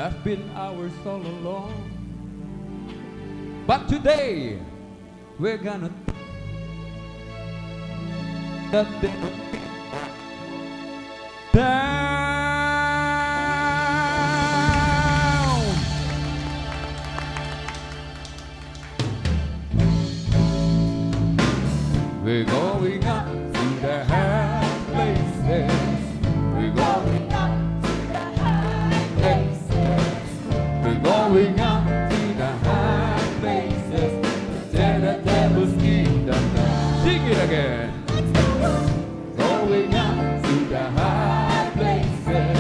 has been ours all along. But today, we're gonna the devil down. We're going up to the high places. We're going up to the high places. We're going up to the high places. Tear the devil's kingdom down. Sing it again. Going up to the high places.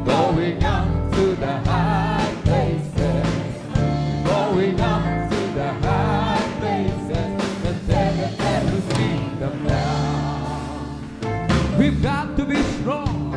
Going up to the high places. Going up to the high places. Tear the devil's kingdom down. We've got to be strong.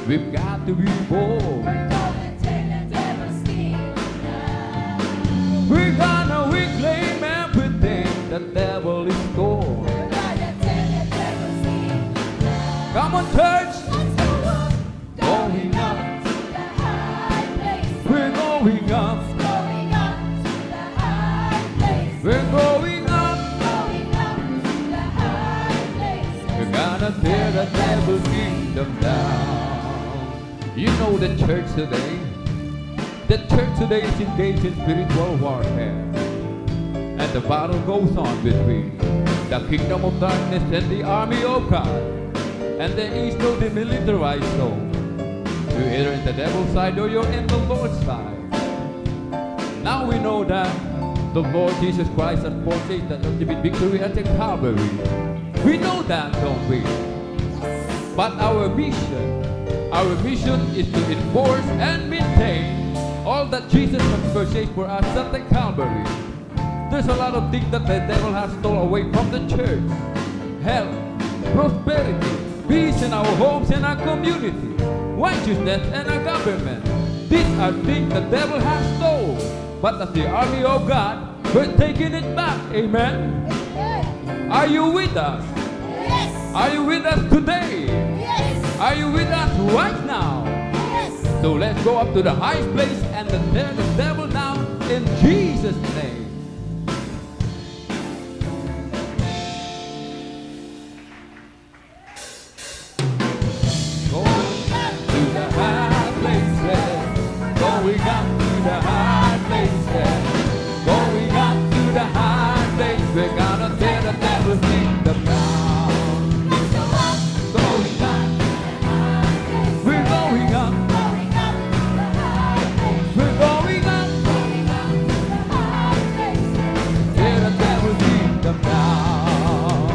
We've got to be bold. We're gonna tear the devil's kingdom down. We're gonna reclaim everything the devil is stole. We're gonna tear the devil's kingdom down. Come on, church. Let's go up. Going up to the high place. We're going up. Going up to the high place. We're going up. Going up to the high place. We're gonna tear the devil's kingdom down. You know the church today? The church today is engaged in spiritual warfare. And the battle goes on between the kingdom of darkness and the army of God. And there is no demilitarized zone. You're either in the devil's side or you're in the Lord's side. Now we know that the Lord Jesus Christ has purchased the ultimate victory at the Calvary. We know that, don't we? But our mission is to enforce and maintain all that Jesus has purchased for us at the Calvary. There's a lot of things that the devil has stolen away from the church. Health, prosperity, peace in our homes and our community, righteousness and our government. These are things the devil has stolen. But as the army of God, we're taking it back. Amen? Are you with us? Yes. Are you with us today? Yes. Are you with us right now? Yes. So let's go up to the highest place and tear the devil down in Jesus' name. Going up to the high places. Going up to the high places. Going up to the high place. We're gonna tear the devil's kingdom down. Let's go up. Going up. We're going up. Going up to the high place. We're going up. Going up to the high place. Tear the devil's kingdom down.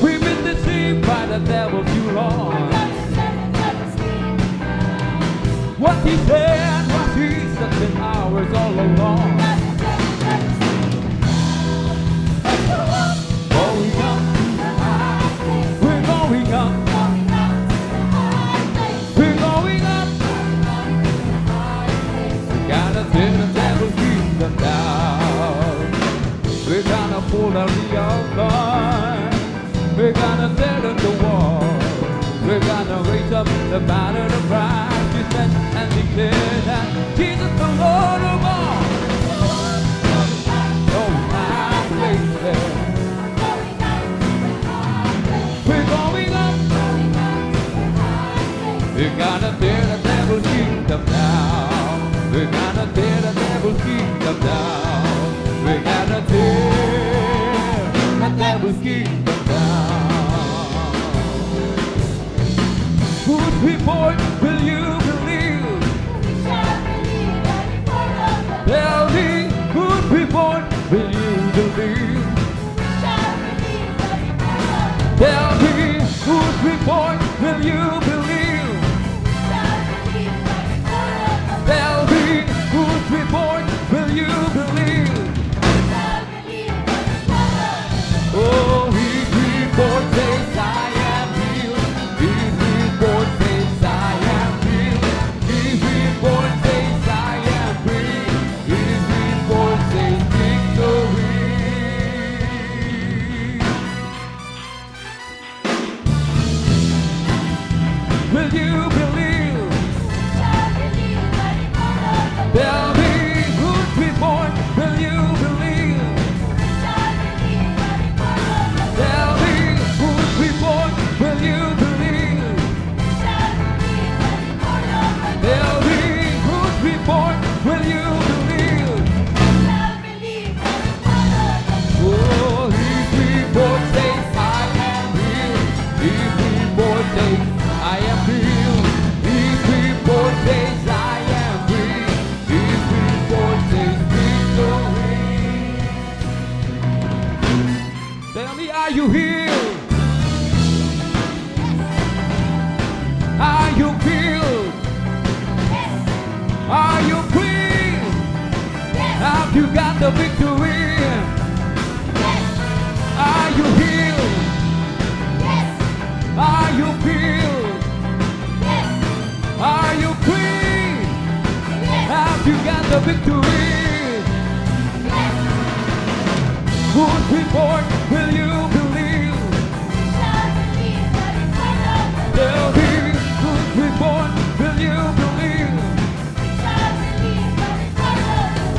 We've been deceived by the devil too long. We're gonna tear the devil's kingdom down. What he said was his has been ours all along. We're gonna tear the devil's kingdom down. Let's go up. Going up. To the high place. We're going up. Going up to the high place. We're going up. Going up to the high place. We're gonna tear the devil's kingdom down. We're gonna pull out the outline. We're gonna tear down the wall. We're gonna raise up the banner of righteousness and declare that Jesus the Lord of all. No high places. Going up to the high place. We're going up. Going up to the high place. We're gonna tear the devil's kingdom down. We're gonna tear the devil's kingdom down. We're gonna tear the devil's kingdom down. Whose report will you believe? We shall believe the report of the Tell me, whose report will you believe? We shall believe the report of the Tell me, whose report will you believe? We shall believe the report of the Tell me, whose report will you believe? We shall believe the report of the Oh, he's Are you healed? Are you filled? Are you free? Have you got the victory? Are you healed? Are you filled? Are you free? Have you got the victory? Whose report will you believe? Tell me, whose report will you believe?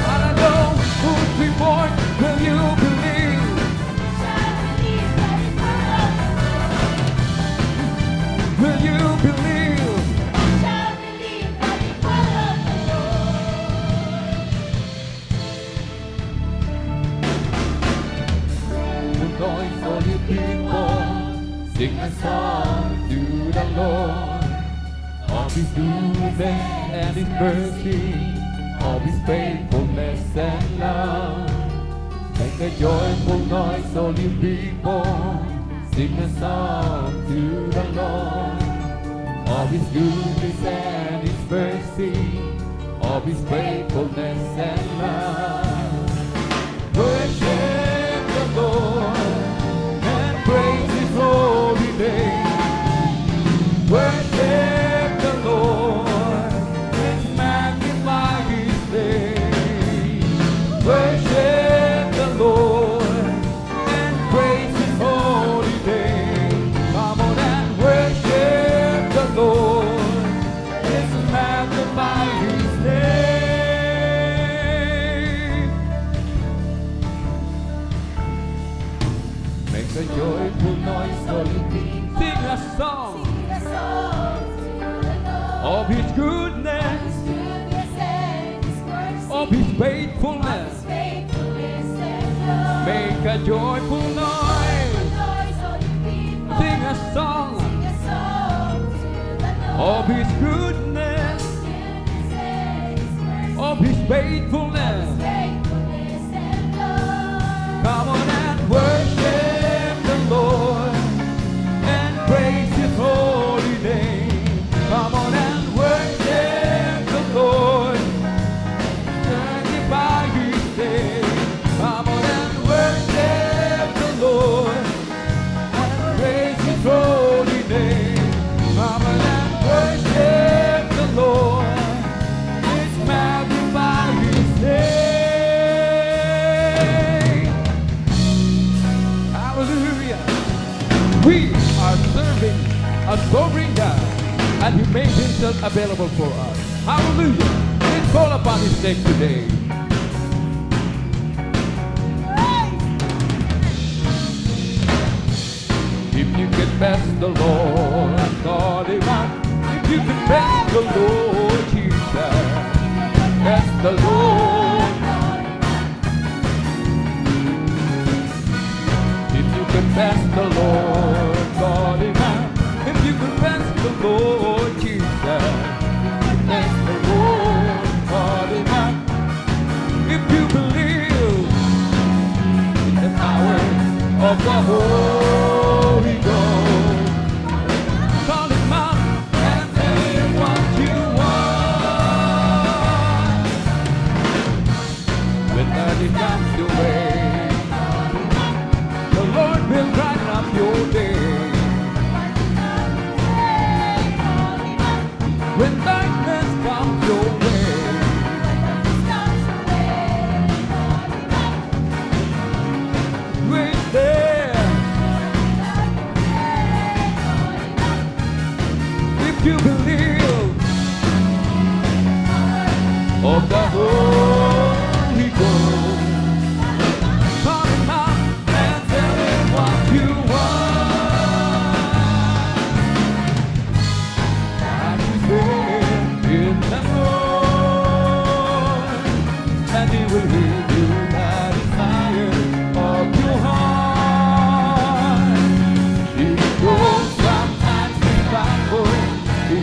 I don't know, whose report will you believe? Will you believe? Rejoice, all you people, sing a song to the Lord. Of His goodness and His mercy, of His faithfulness and love. Make a joyful noise, all you people, sing a song to the Lord. Of His goodness and His mercy, of His faithfulness and love. Worship the Lord and praise His holy name. Worship the Lord and magnify His name. Worship the Lord and praise His holy name. Come on and worship the Lord and magnify His name. Make a joyful noise, all you people. Sing a song of His goodness, of His faithfulness. Make a joyful noise. Sing a song of His goodness, of His faithfulness. Come on and worship the Lord and praise His holy name. Come on and worship the Lord, magnify His name. Come on and worship the Lord and praise His holy name. Come on and worship the Lord, let's magnify His name. Hallelujah. We are serving a sovereign God, and He made Himself available for us. Hallelujah. Let's call upon His name today. If you confess the Lord, call Him out. If you confess the Lord Jesus, confess the Lord. If you confess the Lord, call Him out. If you confess the Lord Jesus, confess the Lord, call Him out. If you believe in the power of the Holy Ghost, call Him out and tell Him what you want. When early comes your way, the Lord will brighten up your day. When darkness comes your way, wait there. If you believe of the Holy Ghost, call Him out and tell Him what you want. And you say in the Lord, and He will hear you that desire of your heart. He goes sometimes to battle, He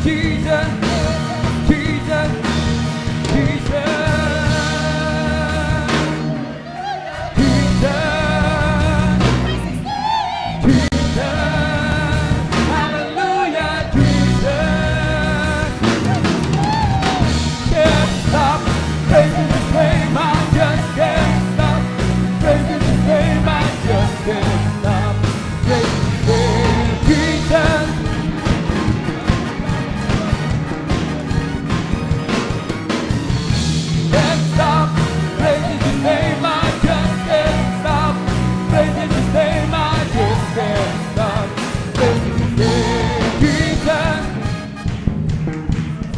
Jesus, Jesus, Jesus,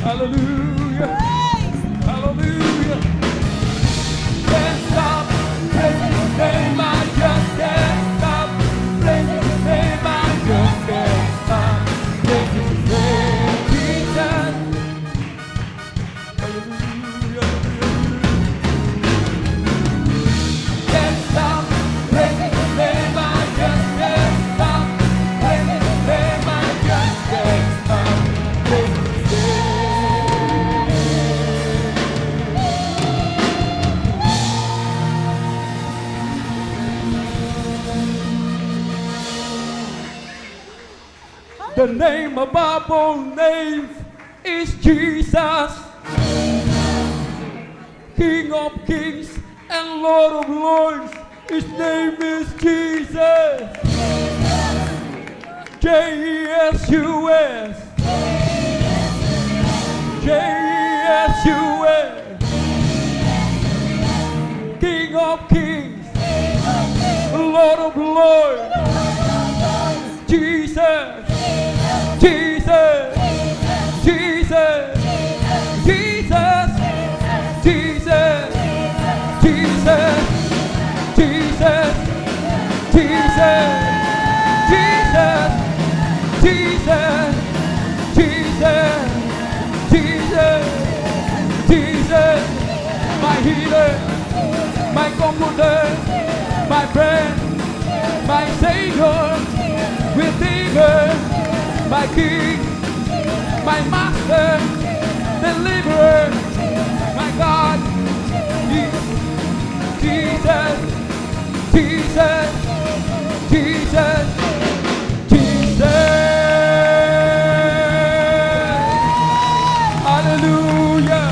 hallelujah, hallelujah. Can't stop praising His name. I just can't stop praising His name. I just can't stop praising His name. Jesus, hallelujah. Can't stop praising His name. I just can't stop praising His name. I just can't stop praising His name. The name above all names is Jesus, King of kings and Lord of lords. His name is Jesus. JESUS, JESUS, King of kings, Lord of lords. Jesus, Jesus, Jesus, Jesus, Jesus, Jesus, Jesus, Jesus, Jesus, Jesus, Jesus, Jesus, Jesus, my healer, my comforter, my friend, my Savior, Redeemer, my King, my Master, Deliverer, my God, Jesus, Jesus, Jesus, Jesus, hallelujah.